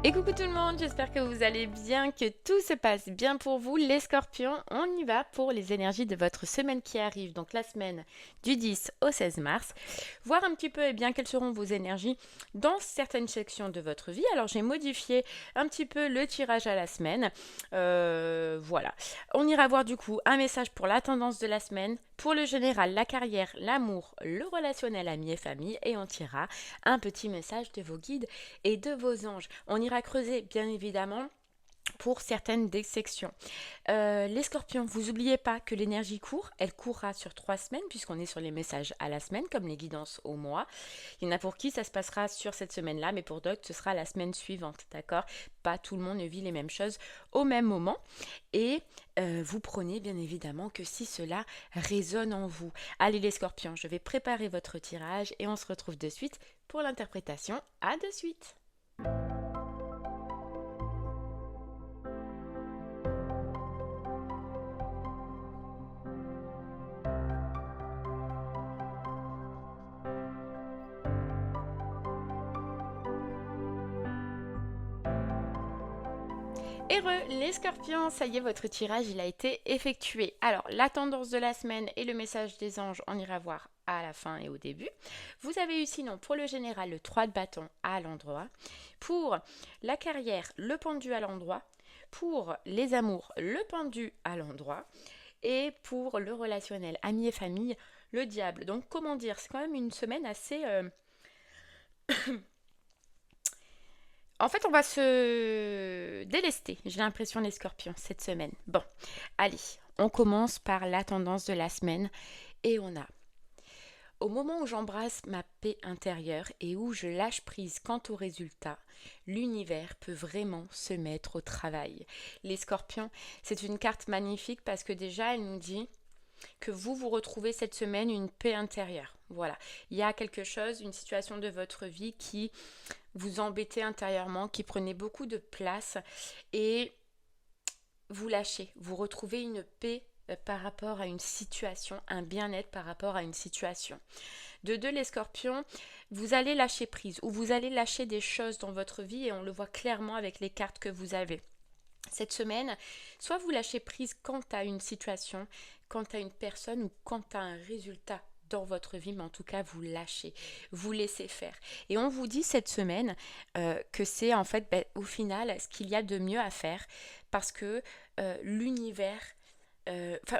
Et coucou tout le monde, j'espère que vous allez bien, que tout se passe bien pour vous. Les scorpions, on y va pour les énergies de votre semaine qui arrive, donc la semaine du 10 au 16 mars. Voir un petit peu quelles seront vos énergies dans certaines sections de votre vie. Alors j'ai modifié un petit peu le tirage à la semaine. Voilà. On ira voir du coup un message pour la tendance de la semaine, pour le général, la carrière, l'amour, le relationnel, amis et famille. Et on tirera un petit message de vos guides et de vos anges. On ira creuser bien évidemment pour certaines des sections. Les scorpions, vous n'oubliez pas que l'énergie court, elle courra sur 3 semaines puisqu'on est sur les messages à la semaine comme les guidances au mois. Il y en a pour qui ça se passera sur cette semaine-là, mais pour d'autres ce sera la semaine suivante, d'accord? Pas tout le monde ne vit les mêmes choses au même moment et vous prenez bien évidemment que si cela résonne en vous. Allez les scorpions, je vais préparer votre tirage et on se retrouve de suite pour l'interprétation. À de suite! Heureux, les scorpions, ça y est, votre tirage, il a été effectué. Alors, la tendance de la semaine et le message des anges, on ira voir à la fin et au début. Vous avez eu sinon pour le général le 3 de bâton à l'endroit. Pour la carrière, le pendu à l'endroit. Pour les amours, le pendu à l'endroit. Et pour le relationnel, amis et famille, le diable. Donc, comment dire, c'est quand même une semaine assez... En fait, on va se délester, j'ai l'impression, les scorpions, cette semaine. Bon, allez, on commence par la tendance de la semaine. Et on a, au moment où j'embrasse ma paix intérieure et où je lâche prise quant au résultat, l'univers peut vraiment se mettre au travail. Les scorpions, c'est une carte magnifique parce que déjà, elle nous dit que vous retrouvez cette semaine une paix intérieure. Voilà, il y a quelque chose, une situation de votre vie qui vous embêtez intérieurement, qui prenait beaucoup de place et vous lâchez, vous retrouvez une paix par rapport à une situation, un bien-être par rapport à une situation. De deux, les scorpions, vous allez lâcher prise ou vous allez lâcher des choses dans votre vie et on le voit clairement avec les cartes que vous avez. Cette semaine, soit vous lâchez prise quant à une situation, quant à une personne ou quant à un résultat dans votre vie, mais en tout cas vous lâchez, vous laissez faire. Et on vous dit cette semaine que c'est en fait au final ce qu'il y a de mieux à faire parce que l'univers,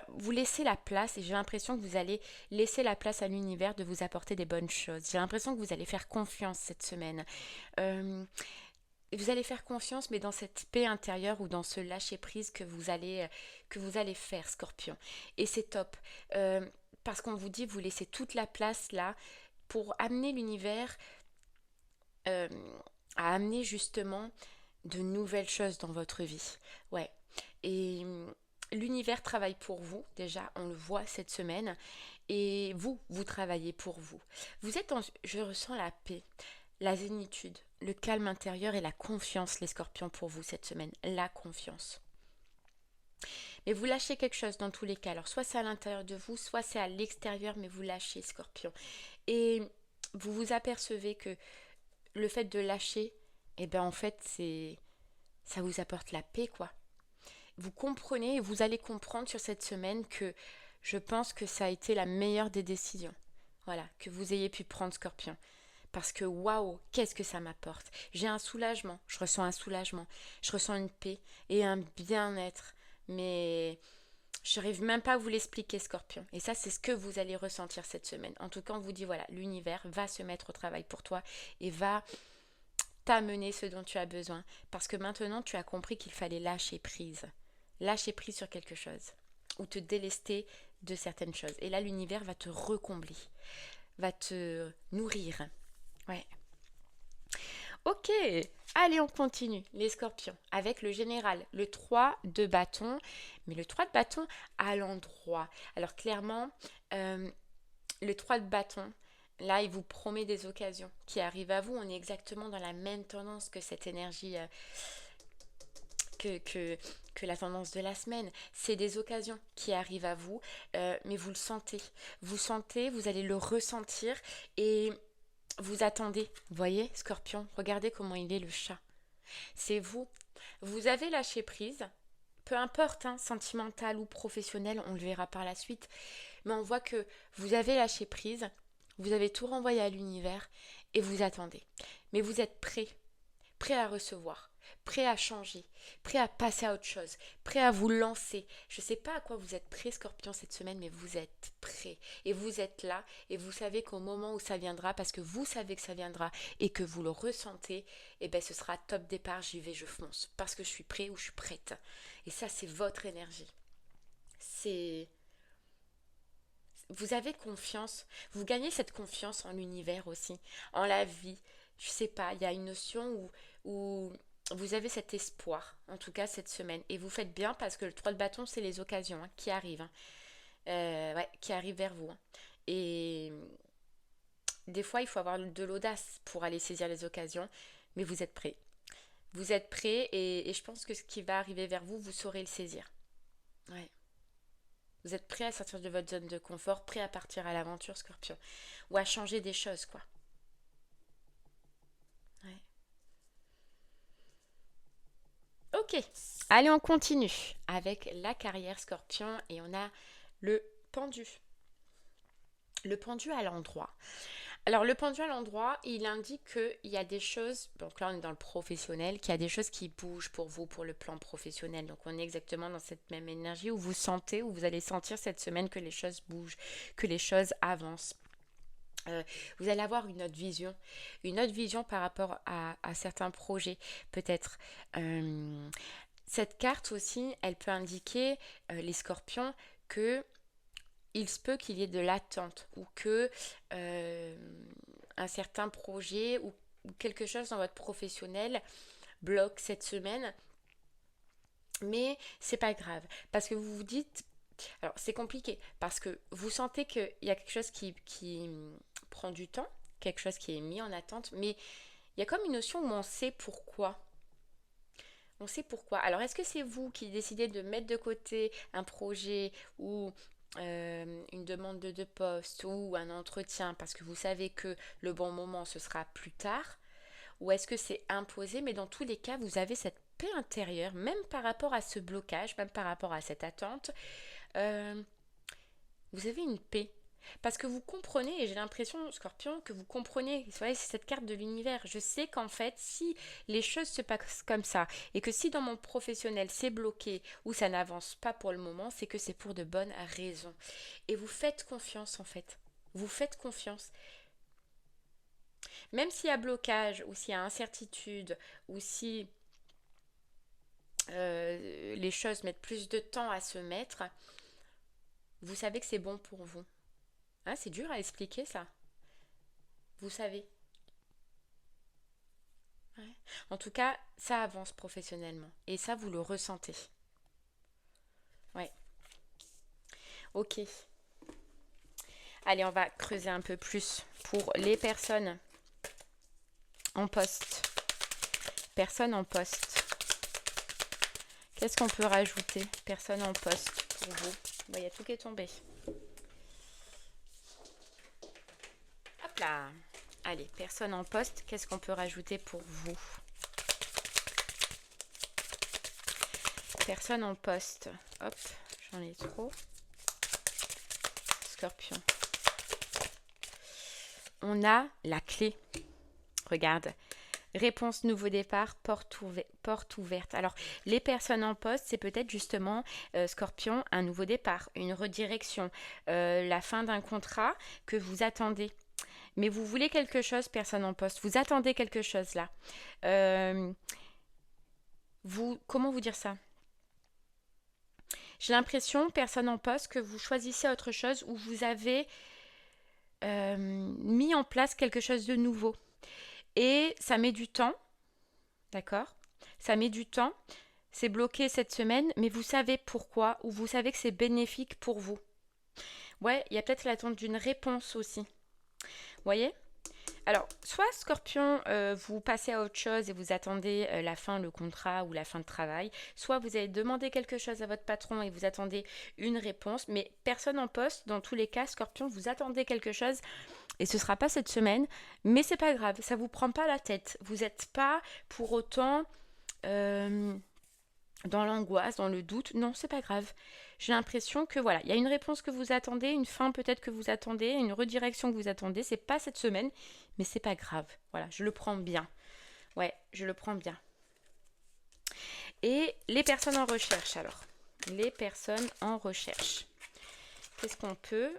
vous laissez la place et j'ai l'impression que vous allez laisser la place à l'univers de vous apporter des bonnes choses. J'ai l'impression que vous allez faire confiance cette semaine. Vous allez faire confiance, mais dans cette paix intérieure ou dans ce lâcher-prise que vous allez faire, Scorpion. Et c'est top. Parce qu'on vous dit, vous laissez toute la place là pour amener l'univers euh, à amener justement de nouvelles choses dans votre vie. Ouais. Et l'univers travaille pour vous, déjà, on le voit cette semaine. Et vous travaillez pour vous. Vous êtes je ressens la paix, la zénitude, le calme intérieur et la confiance, les scorpions, pour vous cette semaine. La confiance. Mais vous lâchez quelque chose dans tous les cas. Alors, soit c'est à l'intérieur de vous, soit c'est à l'extérieur, mais vous lâchez, scorpion. Et vous vous apercevez que le fait de lâcher, en fait, ça vous apporte la paix, quoi. Vous comprenez et vous allez comprendre sur cette semaine que je pense que ça a été la meilleure des décisions. Voilà, que vous ayez pu prendre, scorpion. Parce que waouh, qu'est-ce que ça m'apporte. J'ai un soulagement, je ressens un soulagement, je ressens une paix et un bien-être. Mais je n'arrive même pas à vous l'expliquer, Scorpion. Et ça, c'est ce que vous allez ressentir cette semaine. En tout cas, on vous dit, voilà, l'univers va se mettre au travail pour toi et va t'amener ce dont tu as besoin. Parce que maintenant, tu as compris qu'il fallait lâcher prise. Lâcher prise sur quelque chose. Ou te délester de certaines choses. Et là, l'univers va te recombler. Va te nourrir. Ouais. Ok, allez, on continue, les scorpions, avec le général, le 3 de bâton, mais le 3 de bâton à l'endroit. Alors clairement, le 3 de bâton, là, il vous promet des occasions qui arrivent à vous. On est exactement dans la même tendance que cette énergie, que la tendance de la semaine. C'est des occasions qui arrivent à vous, mais vous le sentez. Vous sentez, vous allez le ressentir et... Vous attendez, vous voyez, Scorpion, regardez comment il est le chat. C'est vous. Vous avez lâché prise, peu importe, hein, sentimental ou professionnel, on le verra par la suite, mais on voit que vous avez lâché prise, vous avez tout renvoyé à l'univers et vous attendez. Mais vous êtes prêt, prêt à recevoir, prêt à changer, prêt à passer à autre chose, prêt à vous lancer. Je ne sais pas à quoi vous êtes prêt, Scorpion, cette semaine, mais vous êtes prêt. Et vous êtes là, et vous savez qu'au moment où ça viendra, parce que vous savez que ça viendra, et que vous le ressentez, eh ben ce sera top départ, j'y vais, je fonce. Parce que je suis prêt ou je suis prête. Et ça, c'est votre énergie. C'est... Vous avez confiance, vous gagnez cette confiance en l'univers aussi, en la vie. Je sais pas, il y a une notion où vous avez cet espoir, en tout cas cette semaine. Et vous faites bien parce que le 3 de bâton, c'est les occasions, hein, qui arrivent. Hein. Ouais, qui arrivent vers vous. Hein. Et des fois, il faut avoir de l'audace pour aller saisir les occasions, mais vous êtes prêts. Vous êtes prêts et je pense que ce qui va arriver vers vous, vous saurez le saisir. Ouais. Vous êtes prêt à sortir de votre zone de confort, prêt à partir à l'aventure, Scorpion. Ou à changer des choses, quoi. Ouais. Ok. Allez, on continue avec la carrière, Scorpion. Et on a le pendu. Le pendu à l'endroit. Alors, le pendu à l'endroit, il indique qu'il y a des choses, donc là on est dans le professionnel, qu'il y a des choses qui bougent pour vous, pour le plan professionnel. Donc, on est exactement dans cette même énergie où vous sentez, où vous allez sentir cette semaine que les choses bougent, que les choses avancent. Vous allez avoir une autre vision par rapport à certains projets, peut-être. Cette carte aussi, elle peut indiquer, les scorpions, que il se peut qu'il y ait de l'attente ou que un certain projet ou quelque chose dans votre professionnel bloque cette semaine, mais c'est pas grave parce que vous vous dites, alors c'est compliqué parce que vous sentez qu'il y a quelque chose qui prend du temps, quelque chose qui est mis en attente, mais il y a comme une notion où on sait pourquoi. On sait pourquoi. Alors, est-ce que c'est vous qui décidez de mettre de côté un projet ou une demande de poste ou un entretien parce que vous savez que le bon moment ce sera plus tard? Ou est-ce que c'est imposé? Mais dans tous les cas, vous avez cette paix intérieure, même par rapport à ce blocage, même par rapport à cette attente. euh, vous avez une paix. Parce que vous comprenez, et j'ai l'impression, Scorpion, que vous comprenez, vous voyez, c'est cette carte de l'univers. Je sais qu'en fait, si les choses se passent comme ça, et que si dans mon professionnel c'est bloqué ou ça n'avance pas pour le moment, c'est que c'est pour de bonnes raisons. Et vous faites confiance en fait. Vous faites confiance. Même s'il y a blocage, ou s'il y a incertitude, ou si les choses mettent plus de temps à se mettre, vous savez que c'est bon pour vous. Hein, c'est dur à expliquer ça. Vous savez. Ouais. En tout cas, ça avance professionnellement. Et ça, vous le ressentez. Ouais. Ok. Allez, on va creuser un peu plus pour les personnes en poste. Personnes en poste. Qu'est-ce qu'on peut rajouter? Personnes en poste pour vous. Bon, il y a tout qui est tombé. Hop là. Allez, personne en poste, qu'est-ce qu'on peut rajouter pour vous? Personne en poste. Hop, j'en ai trop. Scorpion. On a la clé. Regarde. Réponse nouveau départ, porte ouverte. Alors, les personnes en poste, c'est peut-être justement, Scorpion, un nouveau départ, une redirection, la fin d'un contrat que vous attendez. Mais vous voulez quelque chose, personne en poste. Vous attendez quelque chose là. Comment vous dire ça? J'ai l'impression, personne en poste, que vous choisissez autre chose ou vous avez mis en place quelque chose de nouveau. Et ça met du temps, d'accord? Ça met du temps. C'est bloqué cette semaine, mais vous savez pourquoi ou vous savez que c'est bénéfique pour vous. Ouais, il y a peut-être l'attente d'une réponse aussi. Vous voyez? Alors, soit Scorpion, vous passez à autre chose et vous attendez la fin, le contrat ou la fin de travail, soit vous allez demander quelque chose à votre patron et vous attendez une réponse, mais personne en poste. Dans tous les cas, Scorpion, vous attendez quelque chose et ce ne sera pas cette semaine, mais c'est pas grave, ça vous prend pas la tête. Vous n'êtes pas pour autant dans l'angoisse, dans le doute. Non, c'est pas grave. J'ai l'impression que voilà, il y a une réponse que vous attendez, une fin peut-être que vous attendez, une redirection que vous attendez. C'est pas cette semaine, mais c'est pas grave. Voilà, je le prends bien. Ouais, je le prends bien. Et les personnes en recherche alors. Les personnes en recherche. Qu'est-ce qu'on peut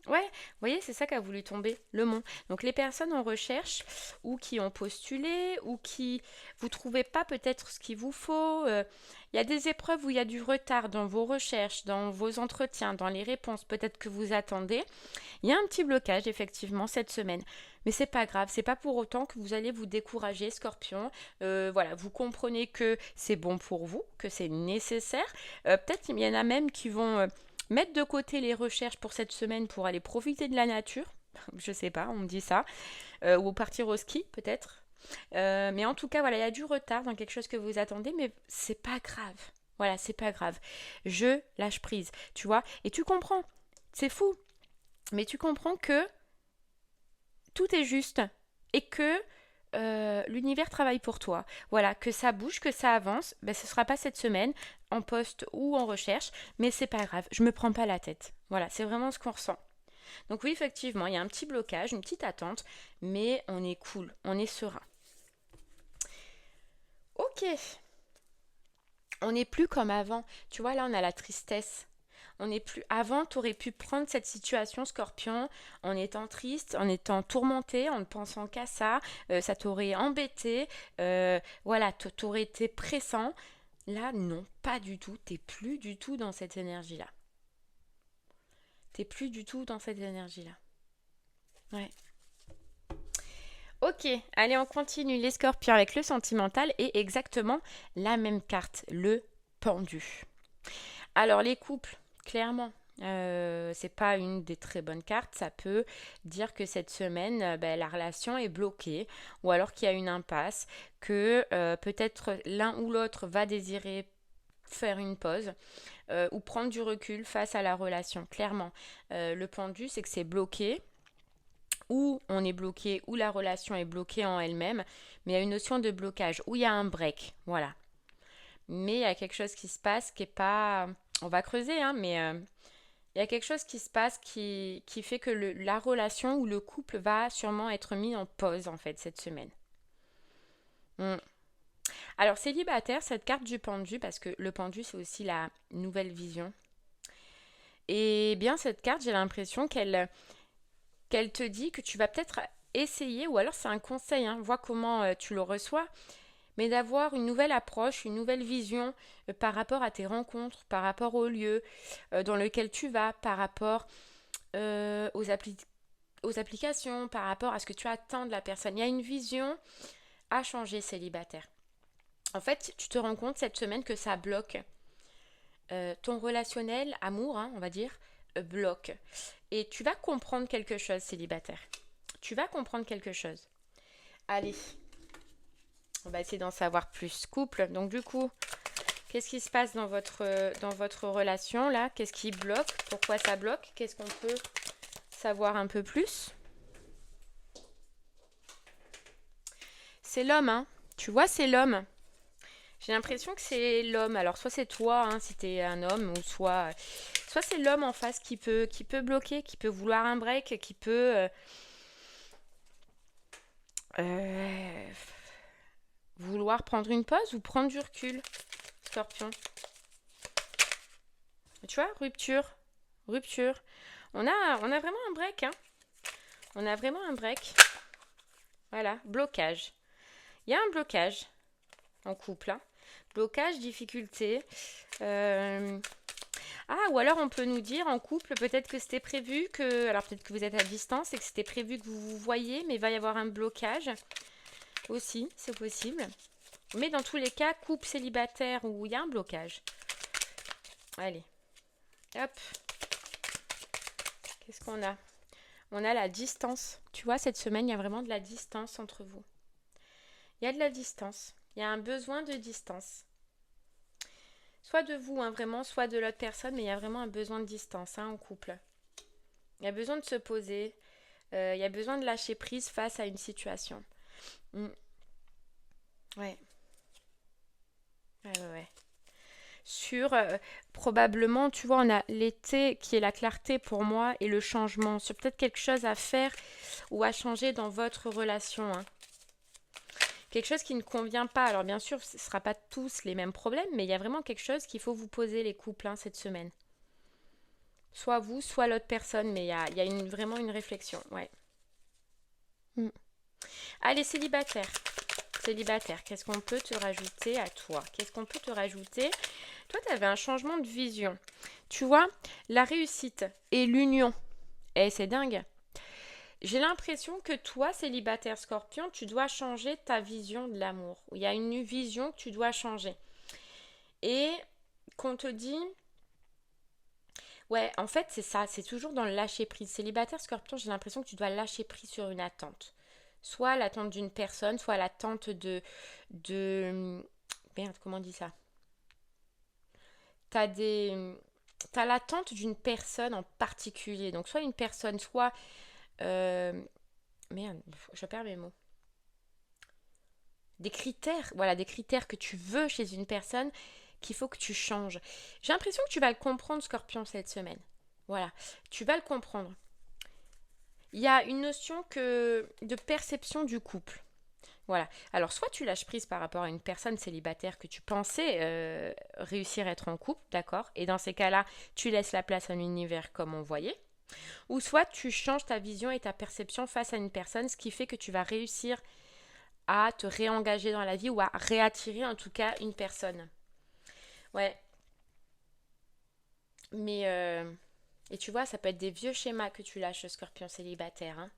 Ouais, vous voyez, c'est ça qu'a voulu tomber le mont. Donc les personnes en recherche ou qui ont postulé ou qui vous trouvez pas peut-être ce qu'il vous faut. Il y a des épreuves où il y a du retard dans vos recherches, dans vos entretiens, dans les réponses peut-être que vous attendez. Il y a un petit blocage effectivement cette semaine. Mais c'est pas grave, c'est pas pour autant que vous allez vous décourager, Scorpion. Voilà, vous comprenez que c'est bon pour vous, que c'est nécessaire. Peut-être qu'il y en a même qui vont mettre de côté les recherches pour cette semaine pour aller profiter de la nature. Je sais pas, on me dit ça. Ou partir au ski, peut-être. Mais en tout cas, voilà, il y a du retard dans quelque chose que vous attendez, mais c'est pas grave. Voilà, c'est pas grave. Je lâche prise, tu vois. Et tu comprends. C'est fou. Mais tu comprends que tout est juste. Et que l'univers travaille pour toi. Voilà, que ça bouge, que ça avance, ben, ce ne sera pas cette semaine, en poste ou en recherche, mais c'est pas grave, je me prends pas la tête. Voilà, c'est vraiment ce qu'on ressent. Donc oui, effectivement, il y a un petit blocage, une petite attente, mais on est cool, on est serein. Ok, on n'est plus comme avant. Tu vois, là, on a la tristesse. On n'est plus. Avant, tu aurais pu prendre cette situation, Scorpion, en étant triste, en étant tourmenté, en ne pensant qu'à ça. Ça t'aurait embêté. Voilà, t'aurais été pressant. Là, non, pas du tout. T'es plus du tout dans cette énergie-là. T'es plus du tout dans cette énergie-là. Ouais. Ok, allez, on continue les Scorpions avec le sentimental et exactement la même carte, le pendu. Alors, les couples, clairement, c'est pas une des très bonnes cartes. Ça peut dire que cette semaine, la relation est bloquée ou alors qu'il y a une impasse, que peut-être l'un ou l'autre va désirer faire une pause ou prendre du recul face à la relation. Clairement, le pendu, c'est que c'est bloqué. Ou on est bloqué, ou la relation est bloquée en elle-même, mais il y a une notion de blocage, où il y a un break, voilà. Mais il y a quelque chose qui se passe qui est pas... On va creuser, hein, mais il y a quelque chose qui se passe qui fait que la relation ou le couple va sûrement être mis en pause, en fait, cette semaine. Alors, célibataire, cette carte du pendu, parce que le pendu, c'est aussi la nouvelle vision. Et bien, cette carte, j'ai l'impression qu'elle te dit que tu vas peut-être essayer, ou alors c'est un conseil, hein, vois comment tu le reçois, mais d'avoir une nouvelle approche, une nouvelle vision par rapport à tes rencontres, par rapport au lieu dans lequel tu vas, par rapport aux applications, par rapport à ce que tu attends de la personne. Il y a une vision à changer, célibataire. En fait, tu te rends compte cette semaine que ça bloque. Ton relationnel, amour, hein, on va dire, bloque. Et tu vas comprendre quelque chose, célibataire. Tu vas comprendre quelque chose. Allez, on va essayer d'en savoir plus. Couple, donc du coup, qu'est-ce qui se passe dans votre relation là? Qu'est-ce qui bloque? Pourquoi ça bloque? Qu'est-ce qu'on peut savoir un peu plus? C'est l'homme, hein. Tu vois, c'est l'homme. J'ai l'impression que c'est l'homme. Alors, soit c'est toi, hein, si t'es un homme, ou soit c'est l'homme en face qui peut bloquer, qui peut vouloir un break, qui peut vouloir prendre une pause ou prendre du recul. Scorpion. Tu vois, rupture. On a vraiment un break, hein. On a vraiment un break. Voilà, blocage. Il y a un blocage en couple, hein. Blocage, difficulté. Ah, ou alors on peut nous dire en couple, peut-être que c'était prévu que... Alors peut-être que vous êtes à distance et que c'était prévu que vous vous voyez, mais il va y avoir un blocage aussi, c'est possible. Mais dans tous les cas, couple célibataire où il y a un blocage. Allez, hop. Qu'est-ce qu'on a? On a la distance. Tu vois, cette semaine, il y a vraiment de la distance entre vous. Il y a de la distance. Il y a un besoin de distance. Soit de vous, hein, vraiment, soit de l'autre personne, mais il y a vraiment un besoin de distance, hein, en couple. Il y a besoin de se poser. Il y a besoin de lâcher prise face à une situation. Mm. Ouais. Ouais. Sur, probablement, tu vois, on a l'été qui est la clarté pour moi et le changement. Sur peut-être quelque chose à faire ou à changer dans votre relation, hein. Quelque chose qui ne convient pas. Alors bien sûr, ce ne sera pas tous les mêmes problèmes, mais il y a vraiment quelque chose qu'il faut vous poser les couples, hein, cette semaine. Soit vous, soit l'autre personne, mais il y a vraiment une réflexion. Ouais. Mm. Allez, célibataire. Célibataire, qu'est-ce qu'on peut te rajouter à toi? Qu'est-ce qu'on peut te rajouter? Toi, tu avais un changement de vision. Tu vois, la réussite et l'union. Et c'est dingue. J'ai l'impression que toi, célibataire Scorpion, tu dois changer ta vision de l'amour. Il y a une vision que tu dois changer. Et qu'on te dit... Ouais, en fait, c'est ça. C'est toujours dans le lâcher prise. Célibataire Scorpion, j'ai l'impression que tu dois lâcher prise sur une attente. Soit l'attente d'une personne, soit l'attente de... Merde, comment on dit ça? T'as des... T'as l'attente d'une personne en particulier. Donc, soit une personne, soit... Merde, je perds mes mots. Des critères, voilà, des critères que tu veux chez une personne qu'il faut que tu changes. J'ai l'impression que tu vas le comprendre, Scorpion, cette semaine. Voilà, tu vas le comprendre. Il y a une notion de perception du couple. Voilà. Alors, soit tu lâches prise par rapport à une personne célibataire que tu pensais réussir à être en couple, d'accord? Et dans ces cas-là, tu laisses la place à un univers comme on voyait. Ou soit tu changes ta vision et ta perception face à une personne, ce qui fait que tu vas réussir à te réengager dans la vie ou à réattirer en tout cas une personne. Ouais. Mais... Et tu vois, ça peut être des vieux schémas que tu lâches, Scorpion célibataire, hein.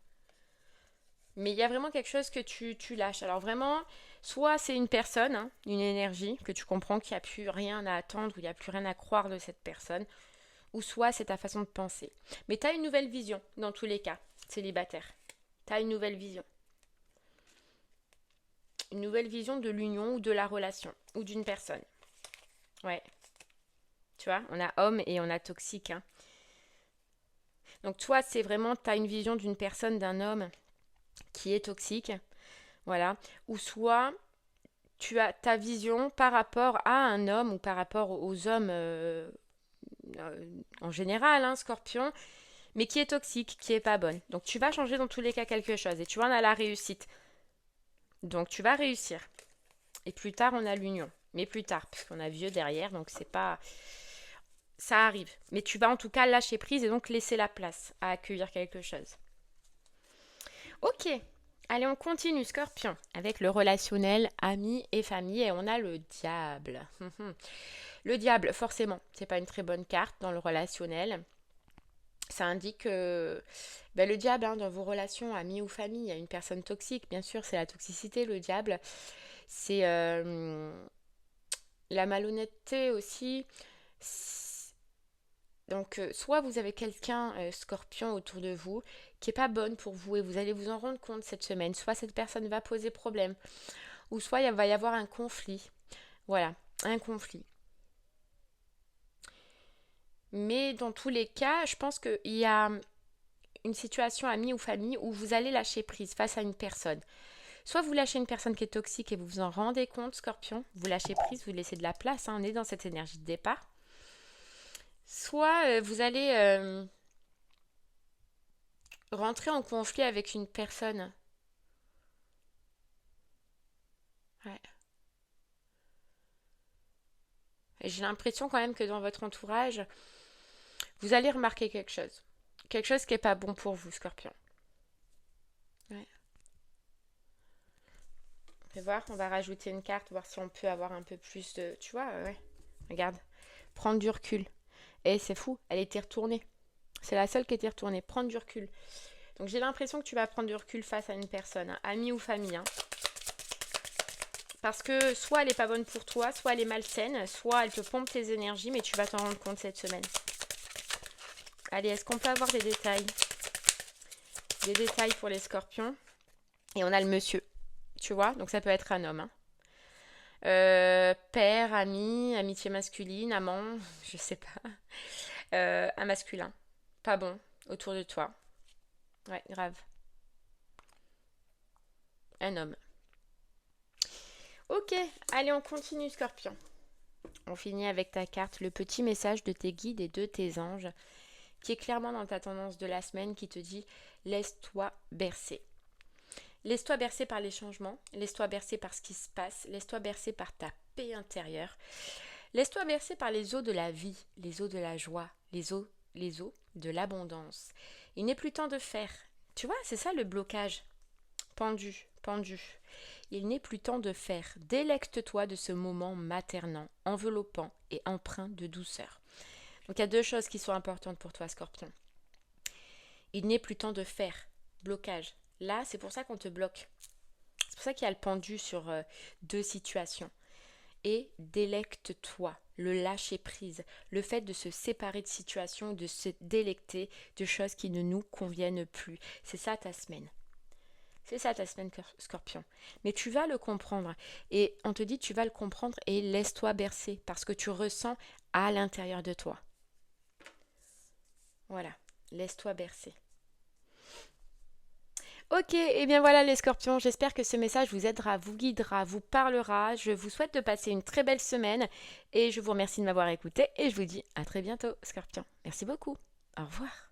Mais il y a vraiment quelque chose que tu lâches. Alors vraiment, soit c'est une personne, hein, une énergie, que tu comprends qu'il n'y a plus rien à attendre ou il n'y a plus rien à croire de cette personne, ou soit c'est ta façon de penser. Mais tu as une nouvelle vision, dans tous les cas, célibataire. Tu as une nouvelle vision. Une nouvelle vision de l'union ou de la relation, ou d'une personne. Ouais. Tu vois, on a homme et on a toxique, hein. Donc toi, c'est vraiment, tu as une vision d'une personne, d'un homme qui est toxique, voilà. Ou soit tu as ta vision par rapport à un homme ou par rapport aux hommes en général, hein, Scorpion, mais qui est toxique, qui est pas bonne. Donc tu vas changer dans tous les cas quelque chose. Et tu vois, on a la réussite. Donc tu vas réussir. Et plus tard, on a l'union. Mais plus tard, parce qu'on a vieux derrière, donc c'est pas... Ça arrive. Mais tu vas en tout cas lâcher prise et donc laisser la place à accueillir quelque chose. Ok. Allez, on continue, Scorpion, avec le relationnel, amis et famille. Et on a le diable. Le diable, forcément, c'est pas une très bonne carte dans le relationnel. Ça indique le diable, hein, dans vos relations, amis ou famille, il y a une personne toxique, bien sûr, c'est la toxicité, le diable. C'est la malhonnêteté aussi. Donc, soit vous avez quelqu'un, Scorpion, autour de vous, qui est pas bonne pour vous et vous allez vous en rendre compte cette semaine. Soit cette personne va poser problème, ou soit il va y avoir un conflit. Voilà, un conflit. Mais dans tous les cas, je pense qu'il y a une situation amie ou famille où vous allez lâcher prise face à une personne. Soit vous lâchez une personne qui est toxique et vous vous en rendez compte, Scorpion, vous lâchez prise, vous laissez de la place, hein, on est dans cette énergie de départ. Soit vous allez rentrer en conflit avec une personne. Ouais. Et j'ai l'impression quand même que dans votre entourage, vous allez remarquer quelque chose. Quelque chose qui n'est pas bon pour vous, Scorpion. Ouais. On va voir, on va rajouter une carte, voir si on peut avoir un peu plus de... Tu vois, ouais. Regarde. Prendre du recul. Et c'est fou, elle était retournée. C'est la seule qui était retournée. Prendre du recul. Donc j'ai l'impression que tu vas prendre du recul face à une personne, hein, amie ou famille. Hein. Parce que soit elle n'est pas bonne pour toi, soit elle est malsaine, soit elle te pompe tes énergies, mais tu vas t'en rendre compte cette semaine. Allez, est-ce qu'on peut avoir des détails? des détails pour les scorpions. Et on a le monsieur, tu vois, donc ça peut être un homme. Hein. Père, ami, amitié masculine, amant, je sais pas. Un masculin, pas bon, autour de toi. Ouais, grave. Un homme. Ok, allez, on continue, Scorpion. On finit avec ta carte, le petit message de tes guides et de tes anges, qui est clairement dans ta tendance de la semaine, qui te dit laisse-toi bercer. Laisse-toi bercer par les changements, laisse-toi bercer par ce qui se passe, laisse-toi bercer par ta paix intérieure, laisse-toi bercer par les eaux de la vie, les eaux de la joie, les eaux de l'abondance. Il n'est plus temps de faire. Tu vois, c'est ça le blocage. Pendu. Il n'est plus temps de faire. Délecte-toi de ce moment maternant, enveloppant et empreint de douceur. Donc il y a deux choses qui sont importantes pour toi, Scorpion. Il n'est plus temps de faire. Blocage. Là, c'est pour ça qu'on te bloque. C'est pour ça qu'il y a le pendu sur deux situations. Et délecte-toi, le lâcher prise, le fait de se séparer de situations, de se délecter de choses qui ne nous conviennent plus. C'est ça ta semaine. C'est ça ta semaine, Scorpion. Mais tu vas le comprendre. Et on te dit tu vas le comprendre et laisse-toi bercer parce que tu ressens à l'intérieur de toi. Voilà, laisse-toi bercer. Ok, et bien voilà les scorpions, j'espère que ce message vous aidera, vous guidera, vous parlera. Je vous souhaite de passer une très belle semaine et je vous remercie de m'avoir écouté et je vous dis à très bientôt, scorpion. Merci beaucoup. Au revoir.